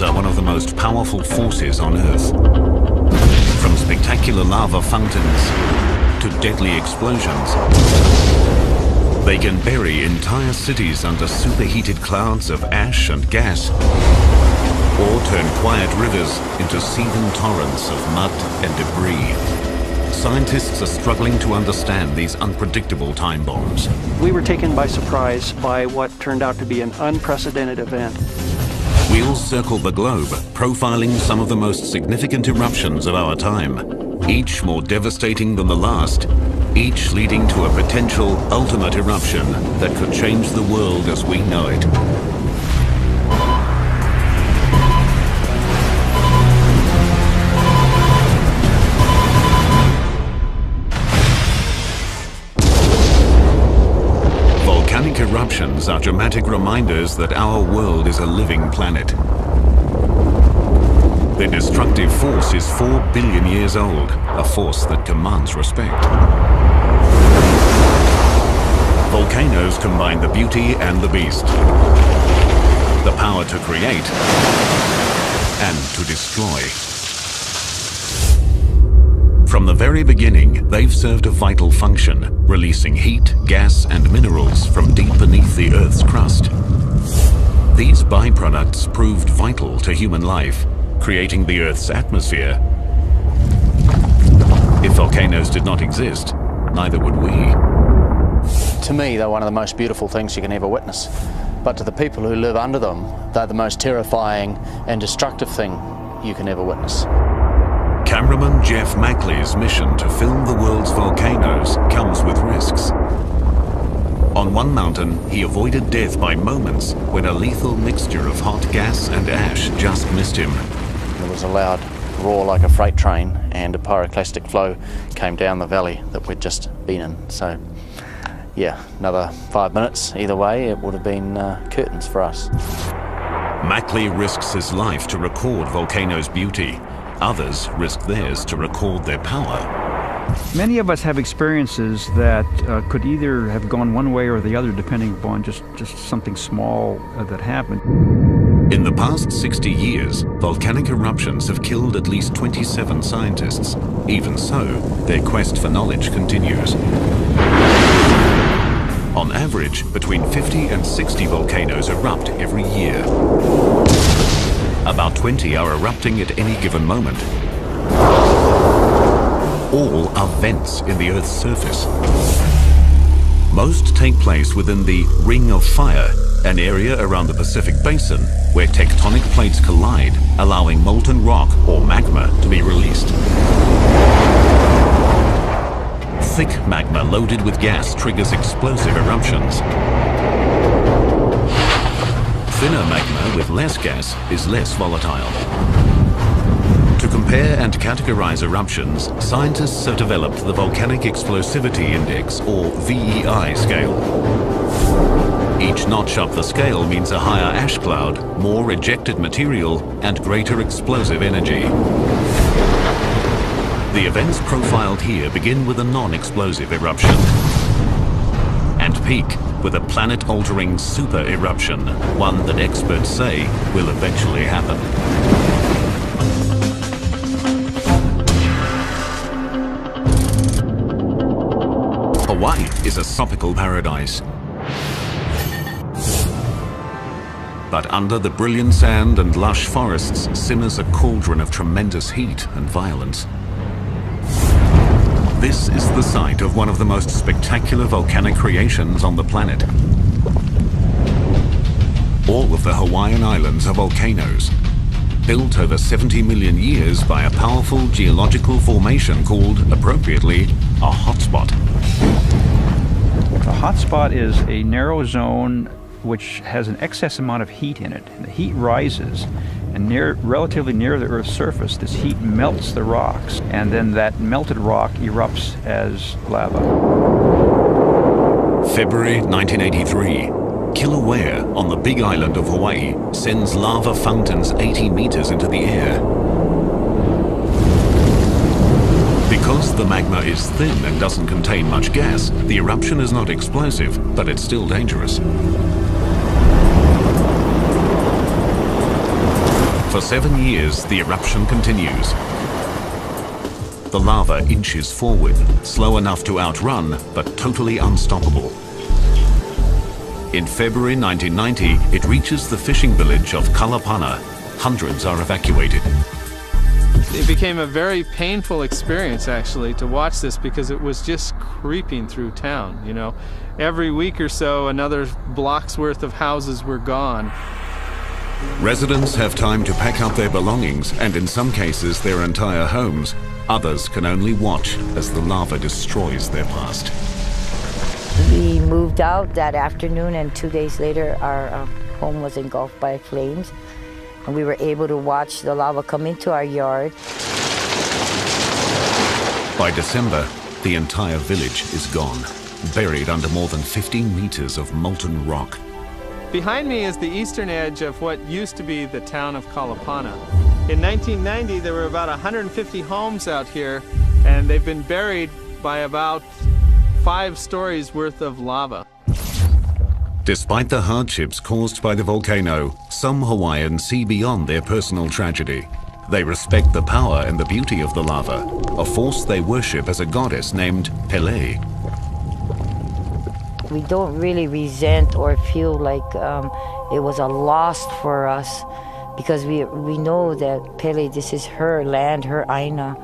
Are one of the most powerful forces on Earth. From spectacular lava fountains to deadly explosions, they can bury entire cities under superheated clouds of ash and gas, or turn quiet rivers into seething torrents of mud and debris. Scientists are struggling to understand these unpredictable time bombs. We were taken by surprise by what turned out to be an unprecedented event. We'll circle the globe, profiling some of the most significant eruptions of our time, each more devastating than the last, each leading to a potential ultimate eruption that could change the world as we know it. Volcanic eruptions are dramatic reminders that our world is a living planet. Their destructive force is 4 billion years old, a force that commands respect. Volcanoes combine the beauty and the beast, the power to create and to destroy. From the very beginning, they've served a vital function, releasing heat, gas, and minerals from deep beneath the Earth's crust. These byproducts proved vital to human life, creating the Earth's atmosphere. If volcanoes did not exist, neither would we. To me, they're one of the most beautiful things you can ever witness. But to the people who live under them, they're the most terrifying and destructive thing you can ever witness. Cameraman Jeff Mackley's mission to film the world's volcanoes comes with risks. On one mountain, he avoided death by moments when a lethal mixture of hot gas and ash just missed him. It was a loud roar like a freight train, and a pyroclastic flow came down the valley that we'd just been in. So, yeah, another 5 minutes either way, it would have been curtains for us. Mackley risks his life to record volcanoes' beauty. Others risk theirs to record their power. Many of us have experiences that could either have gone one way or the other depending upon just something small that happened. In the past 60 years, volcanic eruptions have killed at least 27 scientists. Even so, their quest for knowledge continues. On average, between 50 and 60 volcanoes erupt every year. About 20 are erupting at any given moment. All are vents in the Earth's surface. Most take place within the Ring of Fire, an area around the Pacific Basin where tectonic plates collide, allowing molten rock or magma to be released. Thick magma loaded with gas triggers explosive eruptions. Thinner magma with less gas is less volatile. To compare and categorize eruptions, scientists have developed the Volcanic Explosivity Index, or VEI scale. Each notch up the scale means a higher ash cloud, more ejected material, and greater explosive energy. The events profiled here begin with a non-explosive eruption and peak with a planet-altering super eruption, one that experts say will eventually happen. Hawaii is a tropical paradise. But under the brilliant sand and lush forests simmers a cauldron of tremendous heat and violence. This is the site of one of the most spectacular volcanic creations on the planet. All of the Hawaiian Islands are volcanoes, built over 70 million years by a powerful geological formation called, appropriately, a hotspot. A hotspot is a narrow zone which has an excess amount of heat in it. And the heat rises, and relatively near the Earth's surface, this heat melts the rocks, and then that melted rock erupts as lava. February 1983. Kilauea, on the big island of Hawaii, sends lava fountains 80 meters into the air. Because the magma is thin and doesn't contain much gas, the eruption is not explosive, but it's still dangerous. For 7 years, the eruption continues. The lava inches forward, slow enough to outrun, but totally unstoppable. In February 1990, it reaches the fishing village of Kalapana. Hundreds are evacuated. It became a very painful experience, actually, to watch this because it was just creeping through town, you know. Every week or so, another block's worth of houses were gone. Residents have time to pack up their belongings and in some cases their entire homes. Others can only watch as the lava destroys their past. We moved out that afternoon and 2 days later our home was engulfed by flames. And we were able to watch the lava come into our yard. By December, the entire village is gone, buried under more than 15 meters of molten rock. Behind me is the eastern edge of what used to be the town of Kalapana. In 1990, there were about 150 homes out here, and they've been buried by about 5 stories worth of lava. Despite the hardships caused by the volcano, some Hawaiians see beyond their personal tragedy. They respect the power and the beauty of the lava, a force they worship as a goddess named Pele. We don't really resent or feel like it was a loss for us because we know that Pele, this is her land, her aina,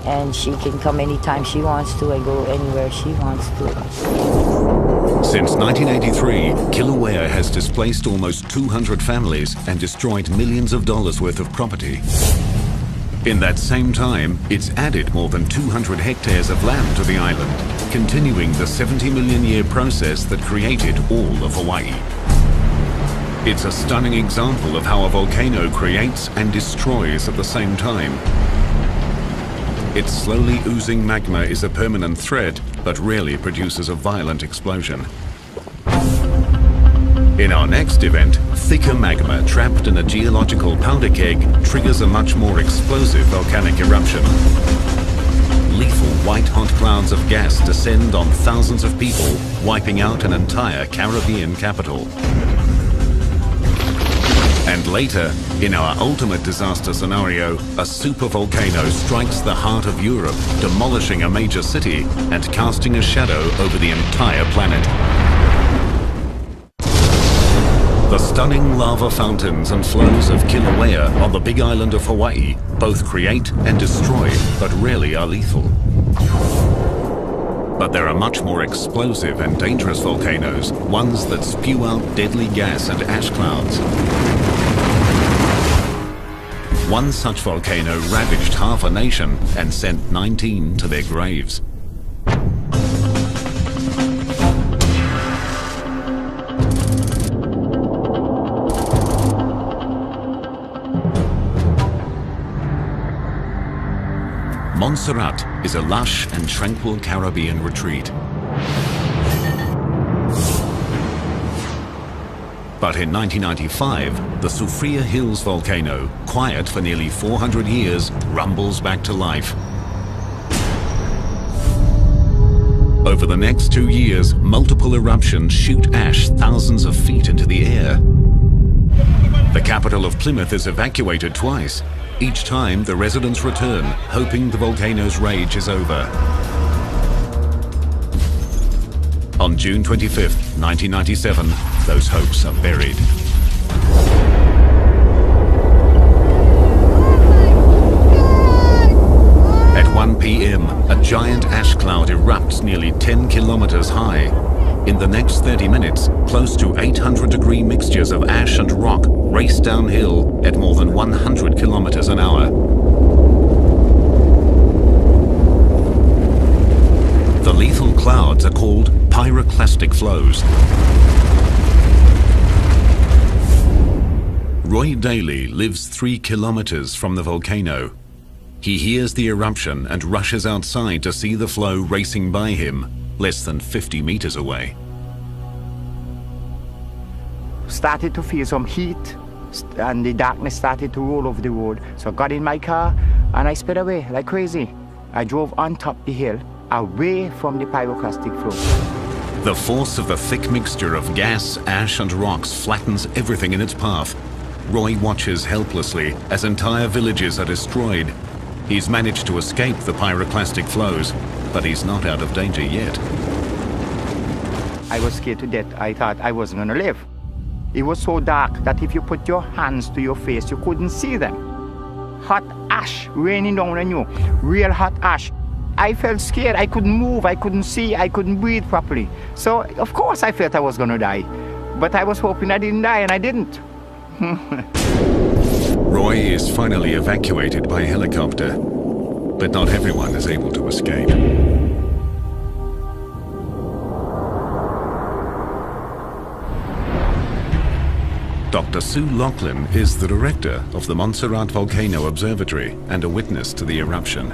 and she can come anytime she wants to and go anywhere she wants to. Since 1983, Kilauea has displaced almost 200 families and destroyed millions of dollars worth of property. In that same time, it's added more than 200 hectares of land to the island, continuing the 70-million-year process that created all of Hawaii. It's a stunning example of how a volcano creates and destroys at the same time. Its slowly oozing magma is a permanent threat, but rarely produces a violent explosion. In our next event, thicker magma trapped in a geological powder keg triggers a much more explosive volcanic eruption. Lethal white-hot clouds of gas descend on thousands of people, wiping out an entire Caribbean capital. And later, in our ultimate disaster scenario, a supervolcano strikes the heart of Europe, demolishing a major city and casting a shadow over the entire planet. The stunning lava fountains and flows of Kilauea on the big island of Hawaii both create and destroy, but rarely are lethal. But there are much more explosive and dangerous volcanoes, ones that spew out deadly gas and ash clouds. One such volcano ravaged half a nation and sent 19 to their graves. Montserrat is a lush and tranquil Caribbean retreat. But in 1995, the Soufriere Hills volcano, quiet for nearly 400 years, rumbles back to life. Over the next 2 years, multiple eruptions shoot ash thousands of feet into the air. The capital of Plymouth is evacuated twice. Each time, the residents return, hoping the volcano's rage is over. On June 25th, 1997, those hopes are buried. At 1 p.m., a giant ash cloud erupts nearly 10 kilometers high. In the next 30 minutes, close to 800-degree mixtures of ash and rock race downhill at more than 100 kilometers an hour. The lethal clouds are called pyroclastic flows. Roy Daly lives 3 kilometers from the volcano. He hears the eruption and rushes outside to see the flow racing by him, less than 50 meters away. Started to feel some heat and the darkness started to roll over the road. So I got in my car and I sped away like crazy. I drove on top the hill, away from the pyroclastic flow. The force of the thick mixture of gas, ash and rocks flattens everything in its path. Roy watches helplessly as entire villages are destroyed. He's managed to escape the pyroclastic flows, but he's not out of danger yet. I was scared to death. I thought I wasn't going to live. It was so dark that if you put your hands to your face, you couldn't see them. Hot ash raining down on you, real hot ash. I felt scared. I couldn't move, I couldn't see, I couldn't breathe properly. So, of course, I felt I was going to die. But I was hoping I didn't die, and I didn't. Roy is finally evacuated by helicopter, but not everyone is able to escape. Dr. Sue Laughlin is the director of the Montserrat Volcano Observatory and a witness to the eruption.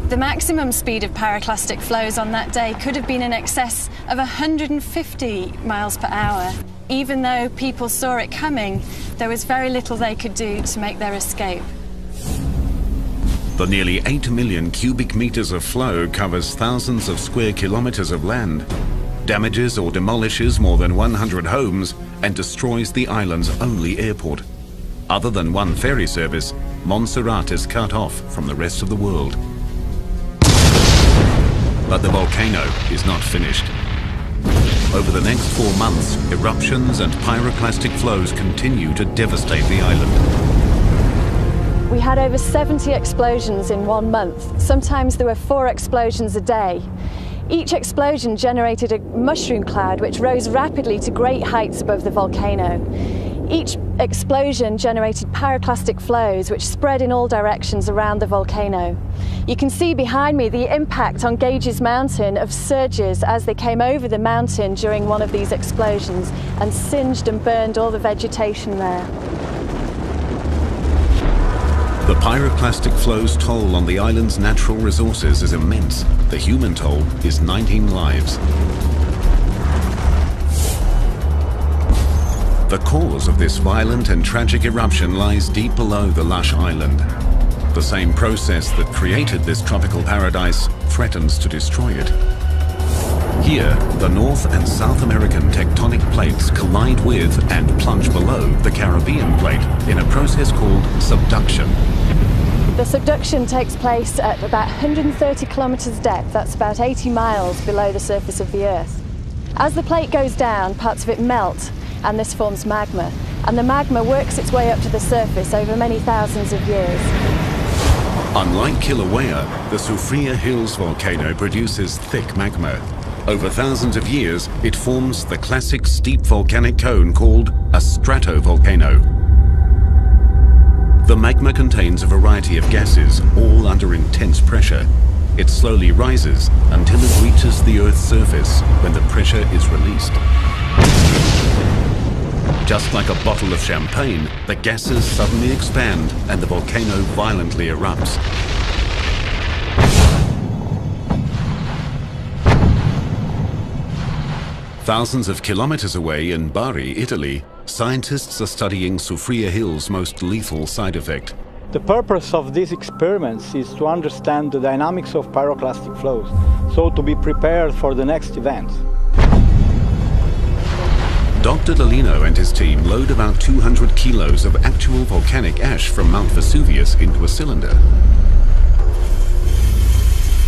The maximum speed of pyroclastic flows on that day could have been in excess of 150 miles per hour. Even though people saw it coming, there was very little they could do to make their escape. The nearly 8 million cubic meters of flow covers thousands of square kilometers of land, damages or demolishes more than 100 homes, and destroys the island's only airport. Other than one ferry service, Montserrat is cut off from the rest of the world. But the volcano is not finished. Over the next 4 months, eruptions and pyroclastic flows continue to devastate the island. We had over 70 explosions in 1 month. Sometimes there were 4 explosions a day. Each explosion generated a mushroom cloud which rose rapidly to great heights above the volcano. Each explosion generated pyroclastic flows which spread in all directions around the volcano. You can see behind me the impact on Gage's Mountain of surges as they came over the mountain during one of these explosions and singed and burned all the vegetation there. The pyroclastic flow's toll on the island's natural resources is immense. The human toll is 19 lives. The cause of this violent and tragic eruption lies deep below the lush island. The same process that created this tropical paradise threatens to destroy it. Here, the North and South American tectonic plates collide with and plunge below the Caribbean plate in a process called subduction. The subduction takes place at about 130 kilometers depth, that's about 80 miles below the surface of the Earth. As the plate goes down, parts of it melt, and this forms magma. And the magma works its way up to the surface over many thousands of years. Unlike Kilauea, the Soufriere Hills volcano produces thick magma. Over thousands of years, it forms the classic steep volcanic cone called a stratovolcano. The magma contains a variety of gases, all under intense pressure. It slowly rises until it reaches the Earth's surface when the pressure is released. Just like a bottle of champagne, the gases suddenly expand and the volcano violently erupts. Thousands of kilometers away in Bari, Italy, scientists are studying Soufriere Hill's most lethal side effect. The purpose of these experiments is to understand the dynamics of pyroclastic flows, so to be prepared for the next events. Dr. Dolino and his team load about 200 kilos of actual volcanic ash from Mount Vesuvius into a cylinder.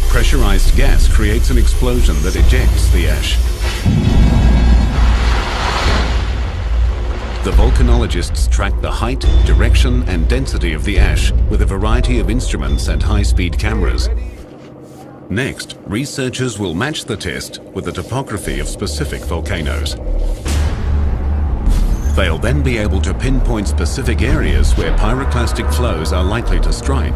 Pressurized gas creates an explosion that ejects the ash. The volcanologists track the height, direction, and density of the ash with a variety of instruments and high-speed cameras. Next, researchers will match the test with the topography of specific volcanoes. They'll then be able to pinpoint specific areas where pyroclastic flows are likely to strike.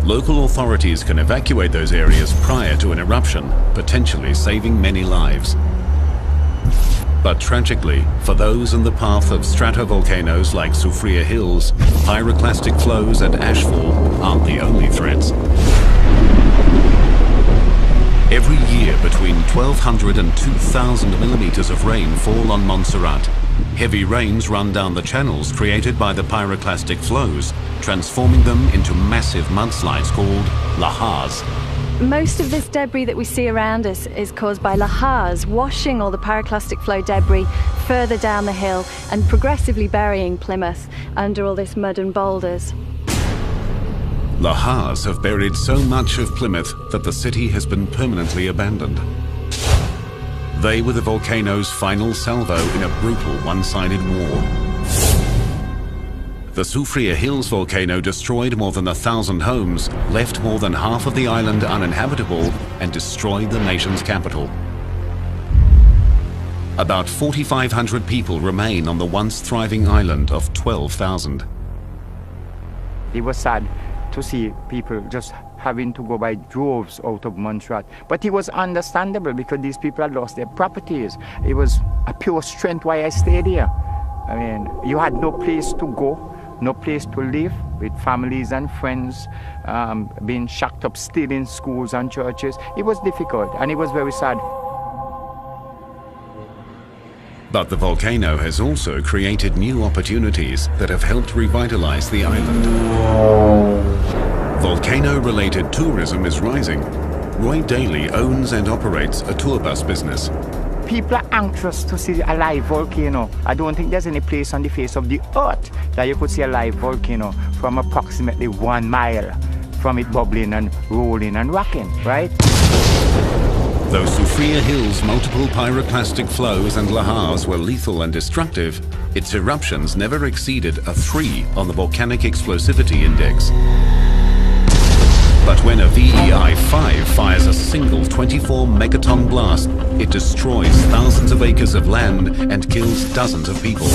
Local authorities can evacuate those areas prior to an eruption, potentially saving many lives. But tragically, for those in the path of stratovolcanoes like Soufriere Hills, pyroclastic flows and ashfall aren't the only threats. Every year, between 1,200 and 2,000 millimeters of rain fall on Montserrat. Heavy rains run down the channels created by the pyroclastic flows, transforming them into massive mudslides called lahars. Most of this debris that we see around us is caused by lahars washing all the pyroclastic flow debris further down the hill and progressively burying Plymouth under all this mud and boulders. Lahars have buried so much of Plymouth that the city has been permanently abandoned. They were the volcano's final salvo in a brutal one-sided war. The Soufriere Hills volcano destroyed more than 1,000 homes, left more than half of the island uninhabitable, and destroyed the nation's capital. About 4,500 people remain on the once thriving island of 12,000. It was sad to see people just having to go by droves out of Montserrat. But it was understandable because these people had lost their properties. It was a pure strength why I stayed here. I mean, you had no place to go, no place to live, with families and friends, being shacked up still in schools and churches. It was difficult and it was very sad. But the volcano has also created new opportunities that have helped revitalize the island. Volcano-related tourism is rising. Roy Daly owns and operates a tour bus business. People are anxious to see a live volcano. I don't think there's any place on the face of the earth that you could see a live volcano from approximately 1 mile from it bubbling and rolling and rocking, right? Though Soufriere Hills' multiple pyroclastic flows and lahars were lethal and destructive, its eruptions never exceeded a 3 on the Volcanic Explosivity Index. But when a VEI-5 fires a single 24 megaton blast, it destroys thousands of acres of land and kills dozens of people.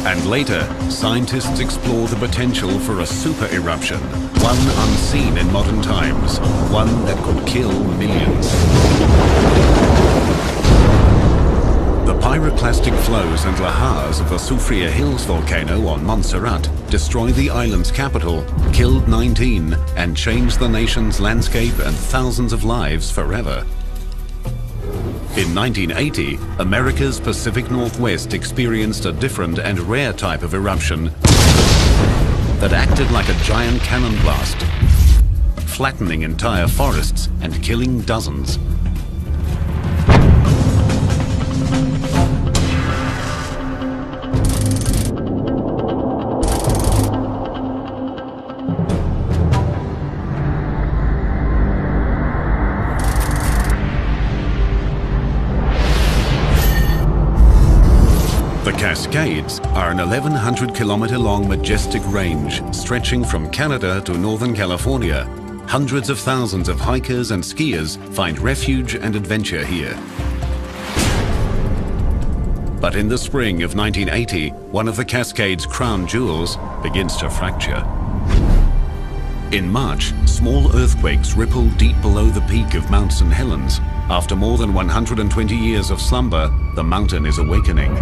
And later, scientists explore the potential for a super eruption, one unseen in modern times, one that could kill millions. The pyroclastic flows and lahars of the Soufriere Hills volcano on Montserrat destroyed the island's capital, killed 19, and changed the nation's landscape and thousands of lives forever. In 1980, America's Pacific Northwest experienced a different and rare type of eruption that acted like a giant cannon blast, flattening entire forests and killing dozens. The Cascades are an 1,100-kilometer-long majestic range stretching from Canada to Northern California. Hundreds of thousands of hikers and skiers find refuge and adventure here. But in the spring of 1980, one of the Cascades' crown jewels begins to fracture. In March, small earthquakes ripple deep below the peak of Mount St. Helens. After more than 120 years of slumber, the mountain is awakening.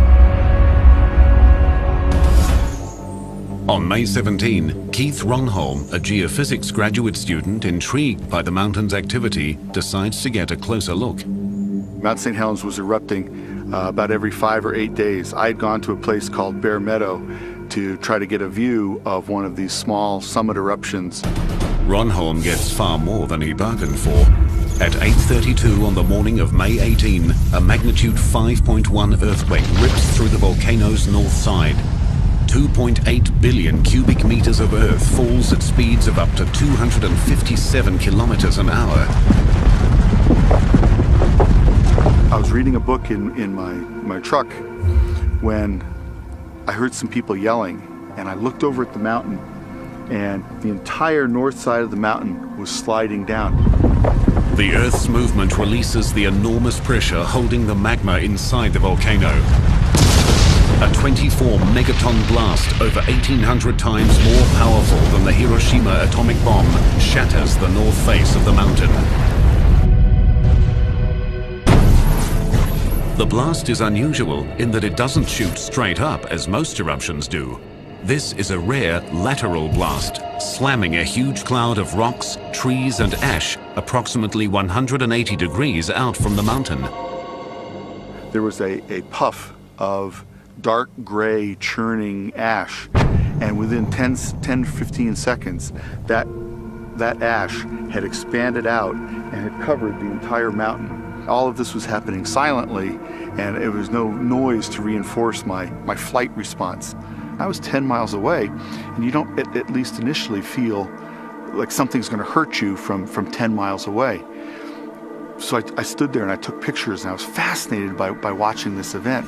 On May 17, Keith Ronholm, a geophysics graduate student intrigued by the mountain's activity, decides to get a closer look. Mount St. Helens was erupting about every 5 or 8 days. I had gone to a place called Bear Meadow to try to get a view of one of these small summit eruptions. Ronholm gets far more than he bargained for. At 8:32 on the morning of May 18, a magnitude 5.1 earthquake rips through the volcano's north side. 2.8 billion cubic meters of earth falls at speeds of up to 257 kilometers an hour. I was reading a book in my truck when I heard some people yelling, and I looked over at the mountain, and the entire north side of the mountain was sliding down. The Earth's movement releases the enormous pressure holding the magma inside the volcano. A 24 megaton blast, over 1,800 times more powerful than the Hiroshima atomic bomb, shatters the north face of the mountain. The blast is unusual in that it doesn't shoot straight up as most eruptions do. This is a rare lateral blast, slamming a huge cloud of rocks, trees and ash approximately 180 degrees out from the mountain. There was a puff of dark gray churning ash, and within 10 to 15 seconds that that ash had expanded out and had covered the entire mountain. All of this was happening silently, and there was no noise to reinforce my flight response. I was 10 miles away, and you don't, at least initially, feel like something's going to hurt you from 10 miles away. So I stood there and I took pictures, and I was fascinated by watching this event.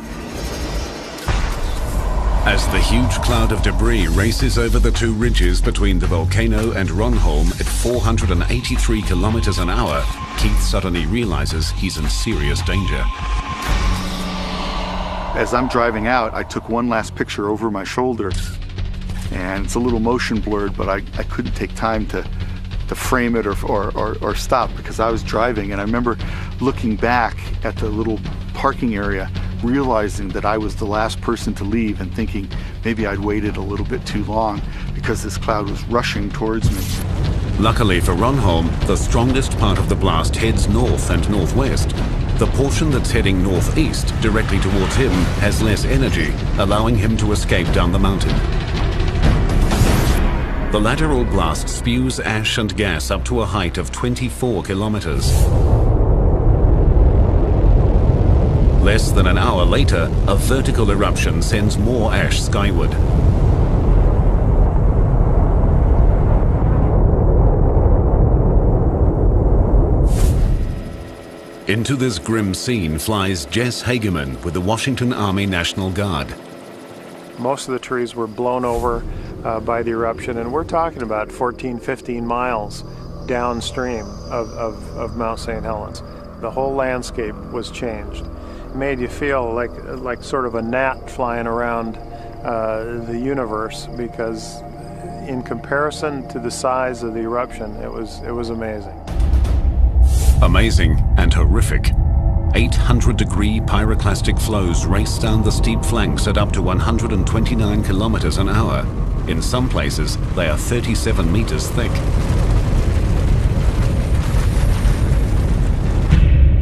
As the huge cloud of debris races over the two ridges between the volcano and Ronholm at 483 kilometers an hour, Keith suddenly realizes he's in serious danger. As I'm driving out, I took one last picture over my shoulder, and it's a little motion blurred, but I couldn't take time to frame it or stop because I was driving, and I remember looking back at the little parking area, realizing that I was the last person to leave and thinking maybe I'd waited a little bit too long because this cloud was rushing towards me. Luckily for Ronholm, the strongest part of the blast heads north and northwest. The portion that's heading northeast, directly towards him, has less energy, allowing him to escape down the mountain. The lateral blast spews ash and gas up to a height of 24 kilometers. Less than an hour later, a vertical eruption sends more ash skyward. Into this grim scene flies Jess Hageman with the Washington Army National Guard. Most of the trees were blown over by the eruption, and we're talking about 14, 15 miles downstream of Mount St. Helens. The whole landscape was changed. It made you feel like sort of a gnat flying around the universe, because in comparison to the size of the eruption, it was amazing. Amazing and horrific. 800-degree pyroclastic flows race down the steep flanks at up to 129 kilometers an hour. In some places, they are 37 meters thick.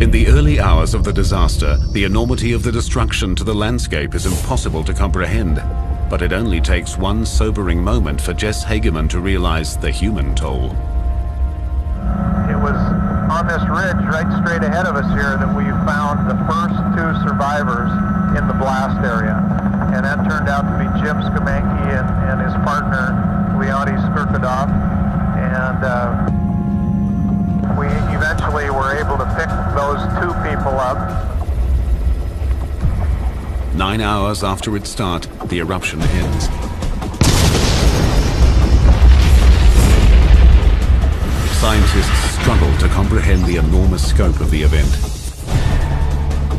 In the early hours of the disaster, the enormity of the destruction to the landscape is impossible to comprehend. But it only takes one sobering moment for Jess Hageman to realize the human toll. It was on this ridge right straight ahead of us here that we found the first two survivors in the blast area. And that turned out to be Jim Skamanki and his partner, Leonid Skurkadov. And we eventually were able to pick those two people up. 9 hours after its start, the eruption ends. Scientists struggle to comprehend the enormous scope of the event.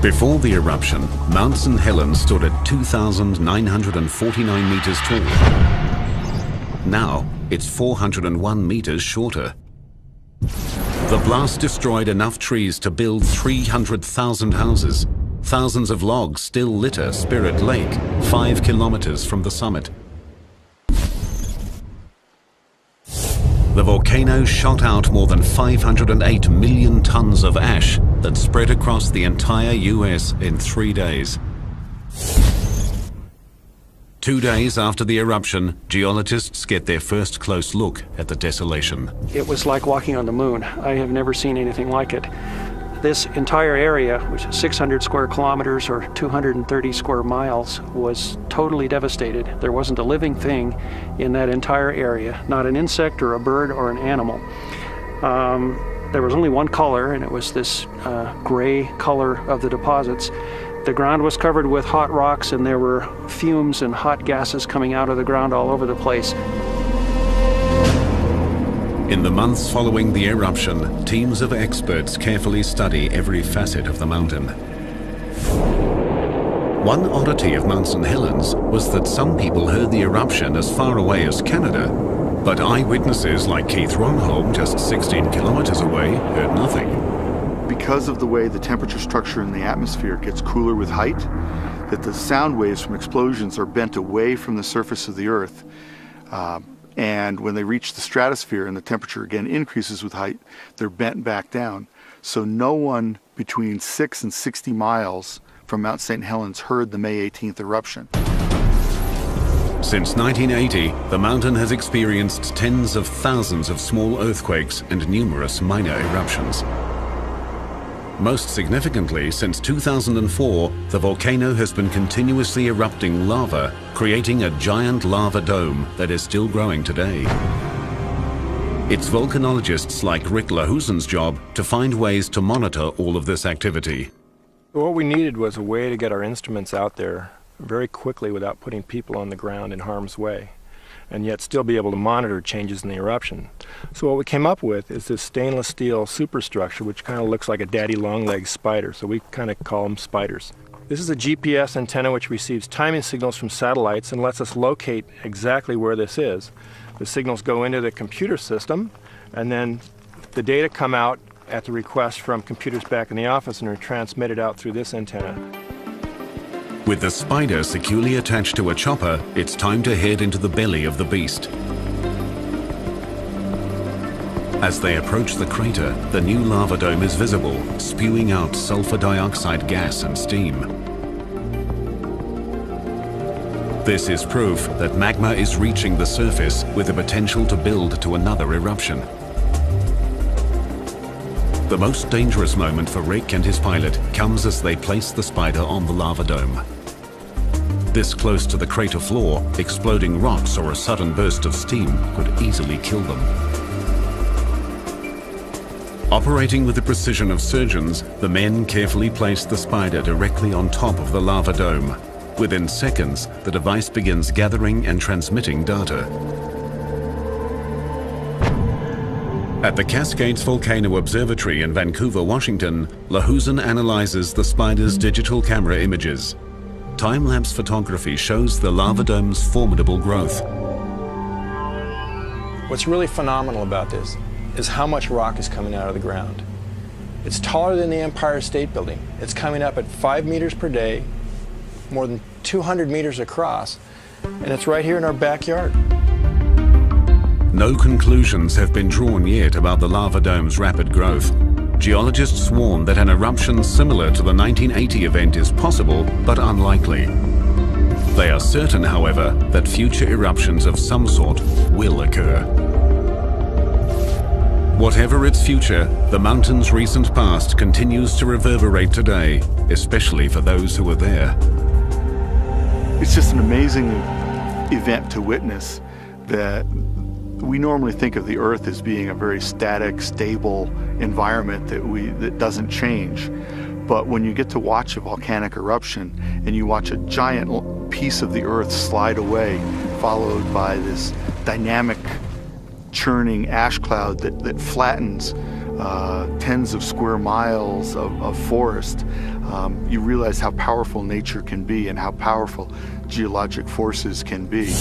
Before the eruption, Mount St. Helens stood at 2,949 meters tall. Now, it's 401 meters shorter. The blast destroyed enough trees to build 300,000 houses. Thousands of logs still litter Spirit Lake, 5 kilometers from the summit. The volcano shot out more than 508 million tons of ash that spread across the entire US in 3 days. 2 days after the eruption, geologists get their first close look at the desolation. It was like walking on the moon. I have never seen anything like it. This entire area, which is 600 square kilometers or 230 square miles, was totally devastated. There wasn't a living thing in that entire area, not an insect or a bird or an animal. There was only one color, and it was this gray color of the deposits. The ground was covered with hot rocks, and there were fumes and hot gases coming out of the ground all over the place. In the months following the eruption, teams of experts carefully study every facet of the mountain. One oddity of Mount St. Helens was that some people heard the eruption as far away as Canada, but eyewitnesses like Keith Ronholm, just 16 kilometers away, heard nothing. Because of the way the temperature structure in the atmosphere gets cooler with height, that the sound waves from explosions are bent away from the surface of the Earth. And when they reach the stratosphere and the temperature again increases with height, they're bent back down. So no one between 6 and 60 miles from Mount St. Helens heard the May 18th eruption. Since 1980, the mountain has experienced tens of thousands of small earthquakes and numerous minor eruptions. Most significantly, since 2004, the volcano has been continuously erupting lava, creating a giant lava dome that is still growing today. It's volcanologists like Rick Lahusen's job to find ways to monitor all of this activity. What we needed was a way to get our instruments out there very quickly without putting people on the ground in harm's way, and yet still be able to monitor changes in the eruption. So what we came up with is this stainless steel superstructure, which kind of looks like a daddy long-legged spider, so we kind of call them spiders. This is a GPS antenna which receives timing signals from satellites and lets us locate exactly where this is. The signals go into the computer system, and then the data come out at the request from computers back in the office and are transmitted out through this antenna. With the spider securely attached to a chopper, it's time to head into the belly of the beast. As they approach the crater, the new lava dome is visible, spewing out sulfur dioxide gas and steam. This is proof that magma is reaching the surface with the potential to build to another eruption. The most dangerous moment for Rick and his pilot comes as they place the spider on the lava dome. This close to the crater floor, exploding rocks or a sudden burst of steam could easily kill them. Operating with the precision of surgeons, the men carefully place the spider directly on top of the lava dome. Within seconds, the device begins gathering and transmitting data. At the Cascades Volcano Observatory in Vancouver, Washington, Lahusen analyzes the spider's digital camera images. Time-lapse photography shows the lava dome's formidable growth. What's really phenomenal about this is how much rock is coming out of the ground. It's taller than the Empire State Building. It's coming up at 5 meters per day, more than 200 meters across, and it's right here in our backyard. No conclusions have been drawn yet about the lava dome's rapid growth. Geologists warn that an eruption similar to the 1980 event is possible, but unlikely. They are certain, however, that future eruptions of some sort will occur. Whatever its future, the mountain's recent past continues to reverberate today, especially for those who were there. It's just an amazing event to witness that we normally think of the Earth as being a very static, stable environment that doesn't change. But when you get to watch a volcanic eruption and you watch a giant piece of the Earth slide away, followed by this dynamic, churning ash cloud that flattens tens of square miles of forest, you realize how powerful nature can be and how powerful geologic forces can be.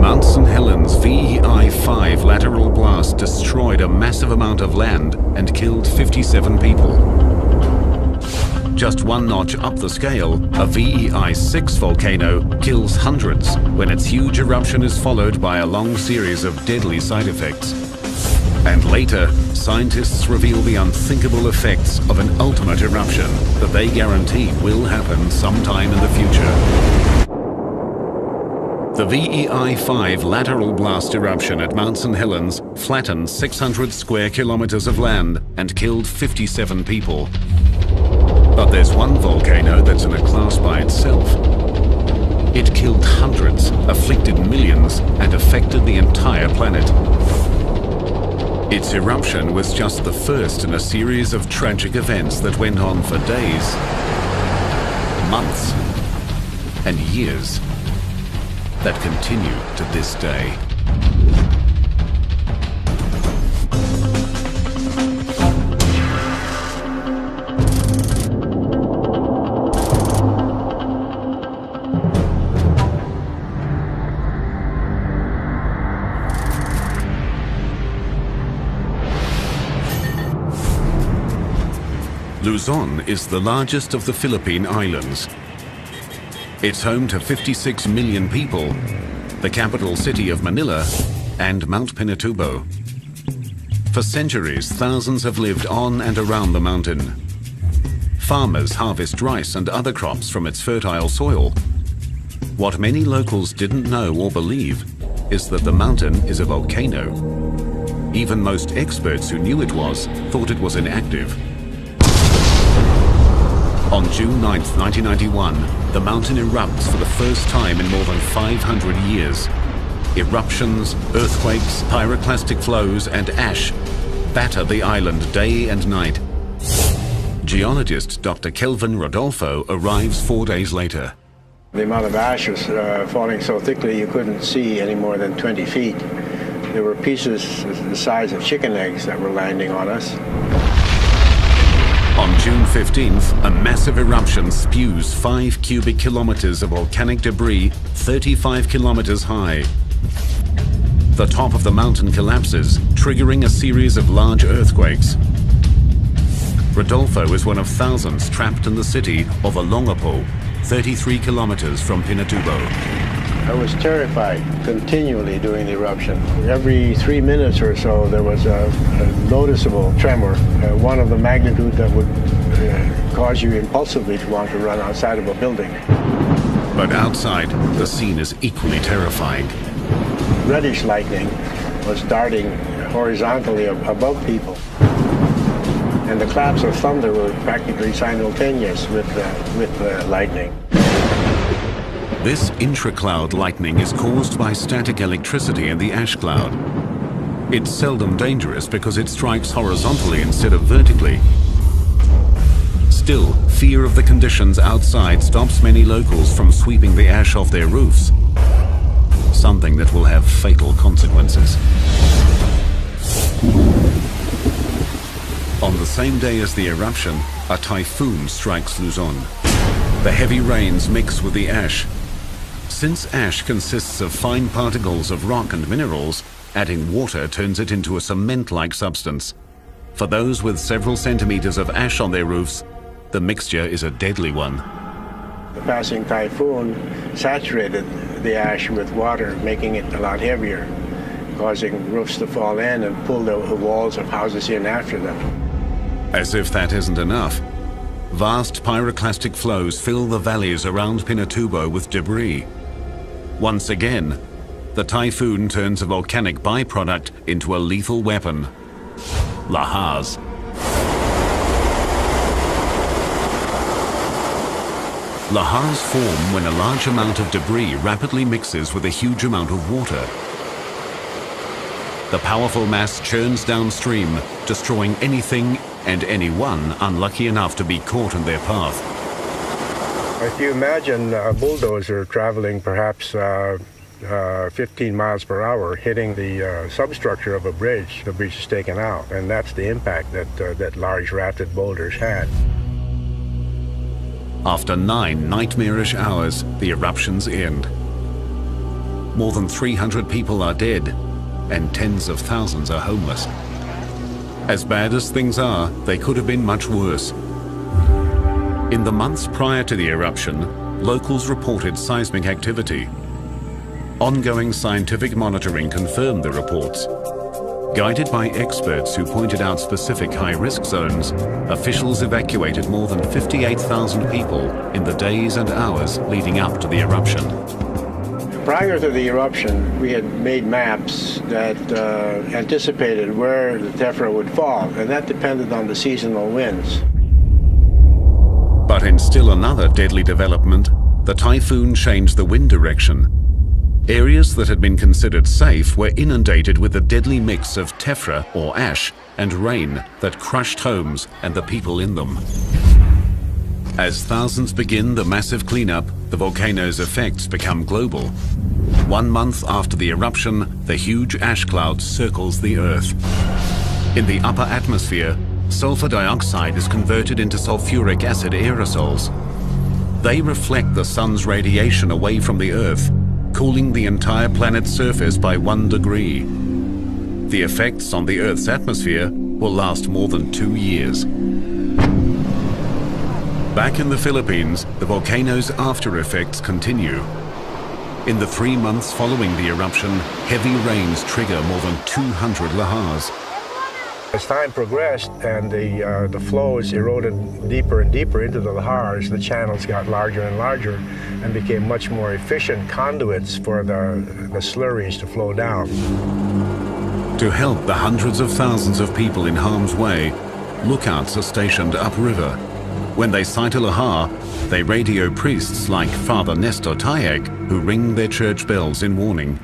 Mount St. Helens VEI-5 lateral blast destroyed a massive amount of land and killed 57 people. Just one notch up the scale, a VEI-6 volcano kills hundreds when its huge eruption is followed by a long series of deadly side effects. And later, scientists reveal the unthinkable effects of an ultimate eruption that they guarantee will happen sometime in the future. The VEI-5 lateral blast eruption at Mount St. Helens flattened 600 square kilometers of land and killed 57 people. But there's one volcano that's in a class by itself. It killed hundreds, afflicted millions, and affected the entire planet. Its eruption was just the first in a series of tragic events that went on for days, months, and years that continue to this day. Luzon is the largest of the Philippine Islands. It's home to 56 million people, the capital city of Manila, and Mount Pinatubo. For centuries, thousands have lived on and around the mountain. Farmers harvest rice and other crops from its fertile soil. What many locals didn't know or believe is that the mountain is a volcano. Even most experts who knew it was thought it was inactive. On June 9, 1991, the mountain erupts for the first time in more than 500 years. Eruptions, earthquakes, pyroclastic flows, and ash batter the island day and night. Geologist Dr. Kelvin Rodolfo arrives 4 days later. The amount of ash was falling so thickly you couldn't see any more than 20 feet. There were pieces the size of chicken eggs that were landing on us. On June 15th, a massive eruption spews 5 cubic kilometers of volcanic debris 35 kilometers high. The top of the mountain collapses, triggering a series of large earthquakes. Rodolfo is one of thousands trapped in the city of Olongapo, 33 kilometers from Pinatubo. I was terrified continually during the eruption. Every 3 minutes or so there was a noticeable tremor, one of the magnitude that would cause you impulsively to want to run outside of a building. But outside, the scene is equally terrifying. Reddish lightning was darting horizontally above people. And the claps of thunder were practically simultaneous with the lightning. This intra-cloud lightning is caused by static electricity in the ash cloud. It's seldom dangerous because it strikes horizontally instead of vertically. Still, fear of the conditions outside stops many locals from sweeping the ash off their roofs. Something that will have fatal consequences. On the same day as the eruption, a typhoon strikes Luzon. The heavy rains mix with the ash. Since ash consists of fine particles of rock and minerals, adding water turns it into a cement-like substance. For those with several centimeters of ash on their roofs, the mixture is a deadly one. The passing typhoon saturated the ash with water, making it a lot heavier, causing roofs to fall in and pull the walls of houses in after them. As if that isn't enough, vast pyroclastic flows fill the valleys around Pinatubo with debris. Once again, the typhoon turns a volcanic byproduct into a lethal weapon, lahars. Lahars form when a large amount of debris rapidly mixes with a huge amount of water. The powerful mass churns downstream, destroying anything and anyone unlucky enough to be caught in their path. If you imagine a bulldozer traveling perhaps 15 miles per hour hitting the substructure of a bridge, the bridge is taken out, and that's the impact that large rafted boulders had. After 9 nightmarish hours, the eruptions end. More than 300 people are dead, and tens of thousands are homeless. As bad as things are, they could have been much worse. In the months prior to the eruption, locals reported seismic activity. Ongoing scientific monitoring confirmed the reports. Guided by experts who pointed out specific high-risk zones, officials evacuated more than 58,000 people in the days and hours leading up to the eruption. Prior to the eruption, we had made maps that anticipated where the tephra would fall, and that depended on the seasonal winds. But in still another deadly development, the typhoon changed the wind direction. Areas that had been considered safe were inundated with a deadly mix of tephra, or ash, and rain that crushed homes and the people in them. As thousands begin the massive cleanup, the volcano's effects become global. 1 month after the eruption, the huge ash cloud circles the Earth. In the upper atmosphere, sulfur dioxide is converted into sulfuric acid aerosols. They reflect the sun's radiation away from the Earth, cooling the entire planet's surface by 1 degree. The effects on the Earth's atmosphere will last more than 2 years. Back in the Philippines, the volcano's after effects continue. In the 3 months following the eruption, heavy rains trigger more than 200 lahars. As time progressed and the flows eroded deeper and deeper into the lahars, the channels got larger and larger and became much more efficient conduits for the slurries to flow down. To help the hundreds of thousands of people in harm's way, lookouts are stationed upriver. When they sight a lahar, they radio priests like Father Nestor Tayeg, who ring their church bells in warning.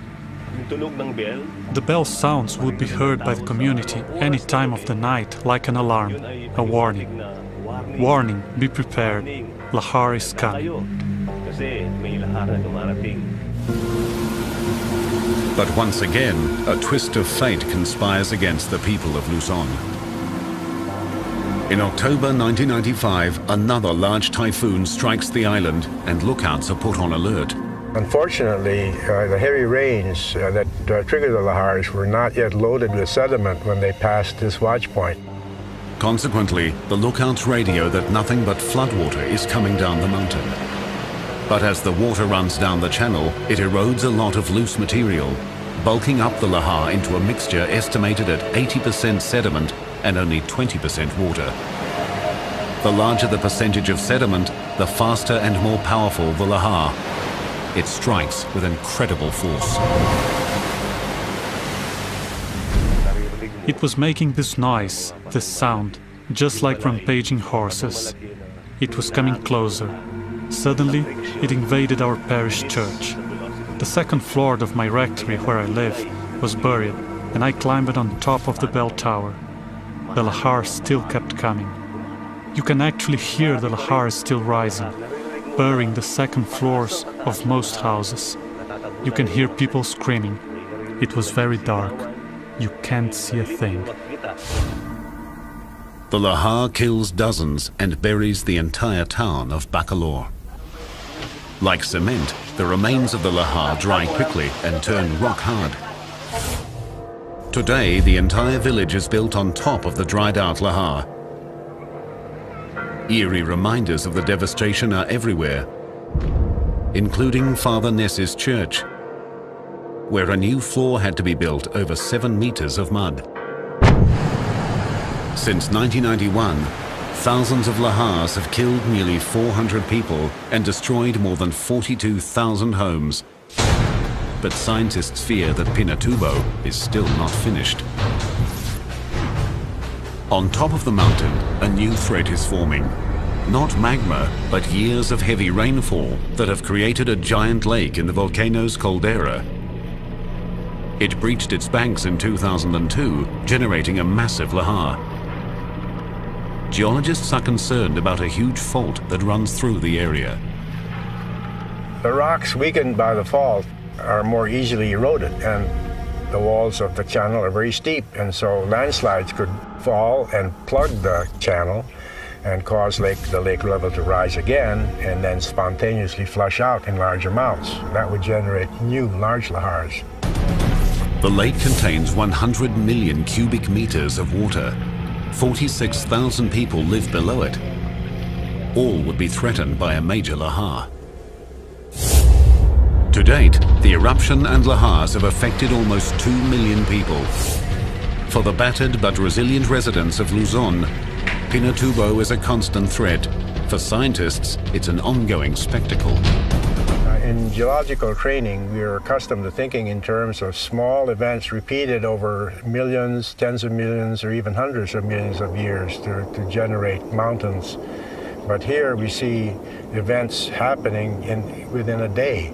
The bell sounds would be heard by the community any time of the night like an alarm, a warning. Warning, be prepared, lahar is coming. But once again, a twist of fate conspires against the people of Luzon. In October 1995, another large typhoon strikes the island and lookouts are put on alert. Unfortunately, the heavy rains that triggered the lahars were not yet loaded with sediment when they passed this watch point. Consequently, the lookouts radio that nothing but floodwater is coming down the mountain. But as the water runs down the channel, it erodes a lot of loose material, bulking up the lahar into a mixture estimated at 80% sediment and only 20% water. The larger the percentage of sediment, the faster and more powerful the lahar. It strikes with incredible force. It was making this noise, this sound, just like rampaging horses. It was coming closer. Suddenly, it invaded our parish church. The second floor of my rectory where I live was buried, and I climbed on top of the bell tower. The lahar still kept coming. You can actually hear the lahar still rising, burying the second floors of most houses. You can hear people screaming. It was very dark. You can't see a thing. The lahar kills dozens and buries the entire town of Bacolor. Like cement, the remains of the lahar dry quickly and turn rock hard. Today, the entire village is built on top of the dried-out lahar. Eerie reminders of the devastation are everywhere, including Father Ness's church, where a new floor had to be built over 7 meters of mud. Since 1991, thousands of lahars have killed nearly 400 people and destroyed more than 42,000 homes. But scientists fear that Pinatubo is still not finished. On top of the mountain, a new threat is forming. Not magma, but years of heavy rainfall that have created a giant lake in the volcano's caldera. It breached its banks in 2002, generating a massive lahar. Geologists are concerned about a huge fault that runs through the area. The rocks weakened by the fault are more easily eroded, and the walls of the channel are very steep, and so landslides could fall and plug the channel and cause the lake level to rise again and then spontaneously flush out in large amounts. That would generate new large lahars. The lake contains 100 million cubic meters of water. 46,000 people live below it. All would be threatened by a major lahar. To date, the eruption and lahars have affected almost 2 million people. For the battered but resilient residents of Luzon, Pinatubo is a constant threat. For scientists, it's an ongoing spectacle. In geological training, we are accustomed to thinking in terms of small events repeated over millions, tens of millions, or even hundreds of millions of years to generate mountains. But here we see events happening within a day.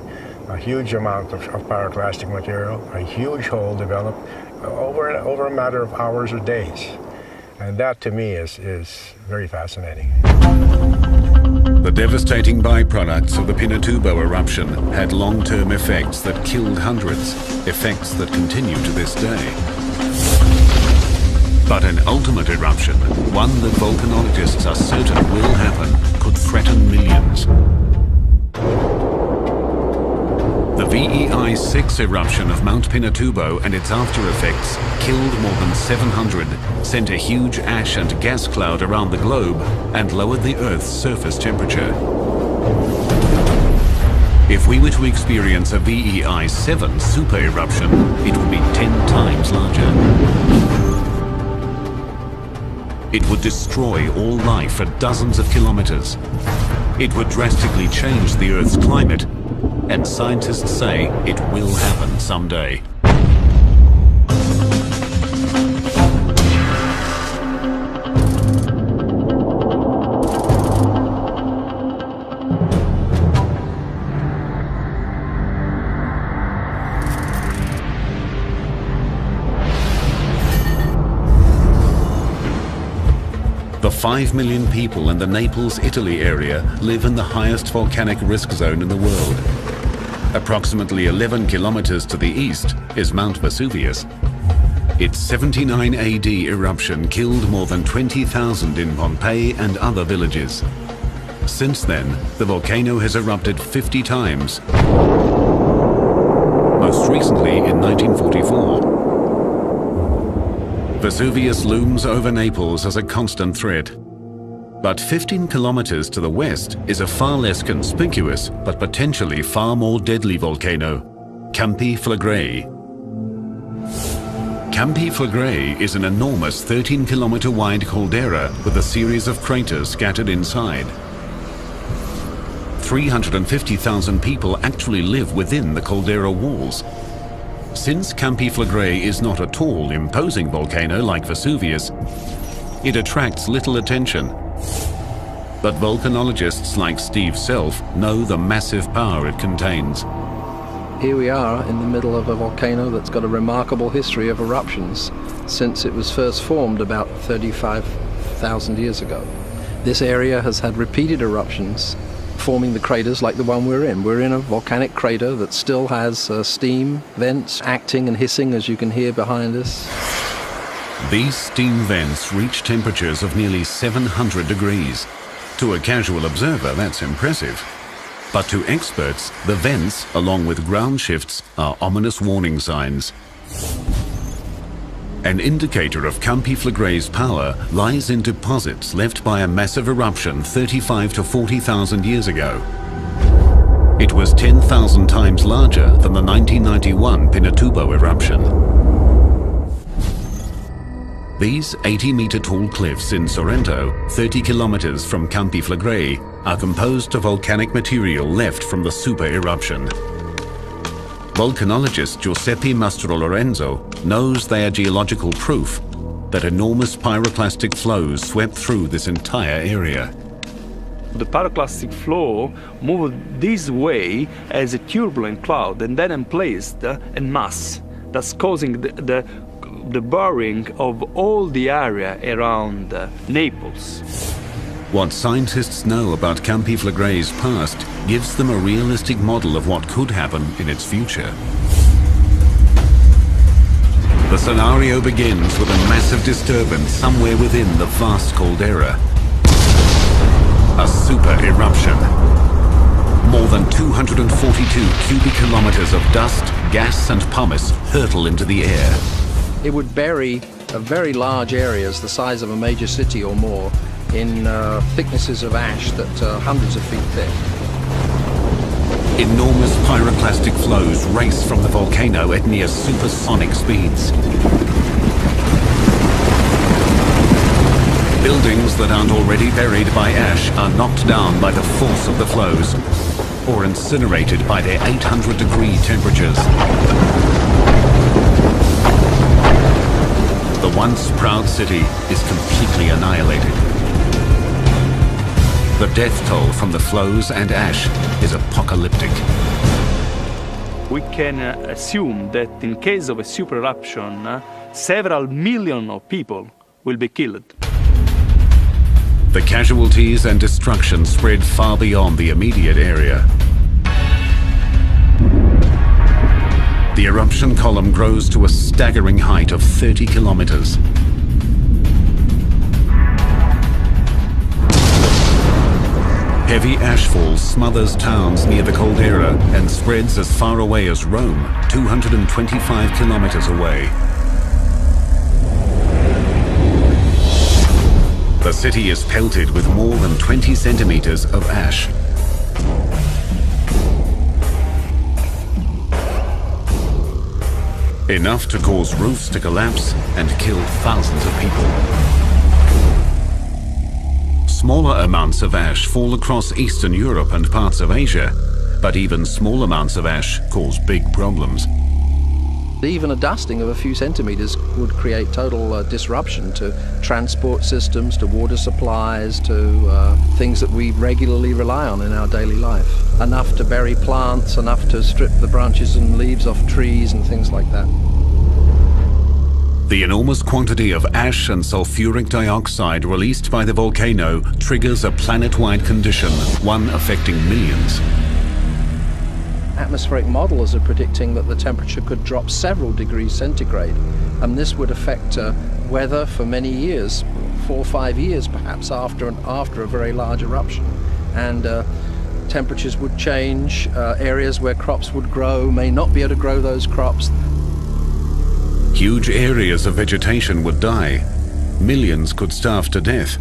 A huge amount of pyroclastic material, a huge hole developed over a matter of hours or days. And that to me is very fascinating. The devastating byproducts of the Pinatubo eruption had long-term effects that killed hundreds, effects that continue to this day. But an ultimate eruption, one that volcanologists are certain will happen, could threaten millions. The VEI-6 eruption of Mount Pinatubo and its after-effects killed more than 700, sent a huge ash and gas cloud around the globe, and lowered the Earth's surface temperature. If we were to experience a VEI-7 super eruption, it would be 10 times larger. It would destroy all life for dozens of kilometers. It would drastically change the Earth's climate, and scientists say it will happen someday. The 5 million people in the Naples, Italy area live in the highest volcanic risk zone in the world. Approximately 11 kilometers to the east is Mount Vesuvius. Its 79 AD eruption killed more than 20,000 in Pompeii and other villages. Since then, the volcano has erupted 50 times, most recently in 1944. Vesuvius looms over Naples as a constant threat. But 15 kilometers to the west is a far less conspicuous but potentially far more deadly volcano, Campi Flegrei. Campi Flegrei is an enormous 13-kilometer wide caldera with a series of craters scattered inside. 350,000 people actually live within the caldera walls. Since Campi Flegrei is not a tall, imposing volcano like Vesuvius, it attracts little attention. But volcanologists like Steve Self know the massive power it contains. Here we are in the middle of a volcano that's got a remarkable history of eruptions since it was first formed about 35,000 years ago. This area has had repeated eruptions, forming the craters like the one we're in. We're in a volcanic crater that still has steam vents acting and hissing, as you can hear behind us. These steam vents reach temperatures of nearly 700 degrees. To a casual observer, that's impressive. But to experts, the vents, along with ground shifts, are ominous warning signs. An indicator of Campi Flegrei's power lies in deposits left by a massive eruption 35 to 40,000 years ago. It was 10,000 times larger than the 1991 Pinatubo eruption. These 80-meter tall cliffs in Sorrento, 30 kilometers from Campi Flegrei, are composed of volcanic material left from the super eruption. Volcanologist Giuseppe Mastrolorenzo knows they are geological proof that enormous pyroclastic flows swept through this entire area. The pyroclastic flow moved this way as a turbulent cloud and then emplaced in mass, thus causing the burying of all the area around Naples. What scientists know about Campi Flegrei's past gives them a realistic model of what could happen in its future. The scenario begins with a massive disturbance somewhere within the vast caldera. A super eruption. More than 242 cubic kilometers of dust, gas and pumice hurtle into the air. It would bury very large areas, the size of a major city or more, in thicknesses of ash that are hundreds of feet thick. Enormous pyroclastic flows race from the volcano at near supersonic speeds. Buildings that aren't already buried by ash are knocked down by the force of the flows, or incinerated by their 800-degree temperatures. The once proud city is completely annihilated. The death toll from the flows and ash is apocalyptic. We can assume that in case of a super eruption, several million of people will be killed. The casualties and destruction spread far beyond the immediate area. The eruption column grows to a staggering height of 30 kilometers. Heavy ashfall smothers towns near the caldera and spreads as far away as Rome, 225 kilometers away. The city is pelted with more than 20 centimeters of ash. Enough to cause roofs to collapse and kill thousands of people. Smaller amounts of ash fall across Eastern Europe and parts of Asia, but even small amounts of ash cause big problems. Even a dusting of a few centimeters would create total disruption to transport systems, to water supplies, to things that we regularly rely on in our daily life. Enough to bury plants, enough to strip the branches and leaves off trees and things like that. The enormous quantity of ash and sulfuric dioxide released by the volcano triggers a planet-wide condition, one affecting millions. Atmospheric modelers are predicting that the temperature could drop several degrees centigrade, and this would affect weather for many years, 4 or 5 years perhaps after a very large eruption. And temperatures would change, areas where crops would grow may not be able to grow those crops. Huge areas of vegetation would die. Millions could starve to death.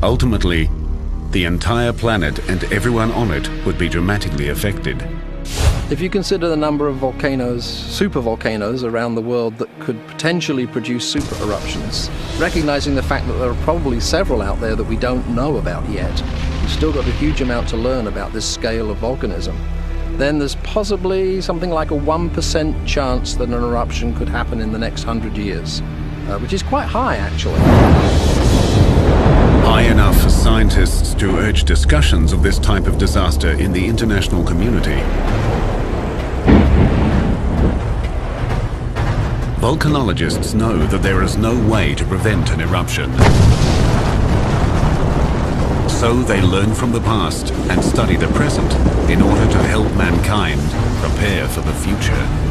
Ultimately, the entire planet and everyone on it would be dramatically affected. If you consider the number of volcanoes, supervolcanoes around the world that could potentially produce super eruptions, recognizing the fact that there are probably several out there that we don't know about yet, we've still got a huge amount to learn about this scale of volcanism, then there's possibly something like a 1% chance that an eruption could happen in the next 100 years, which is quite high actually. High enough for scientists to urge discussions of this type of disaster in the international community. Volcanologists know that there is no way to prevent an eruption. So they learn from the past and study the present in order to help mankind prepare for the future.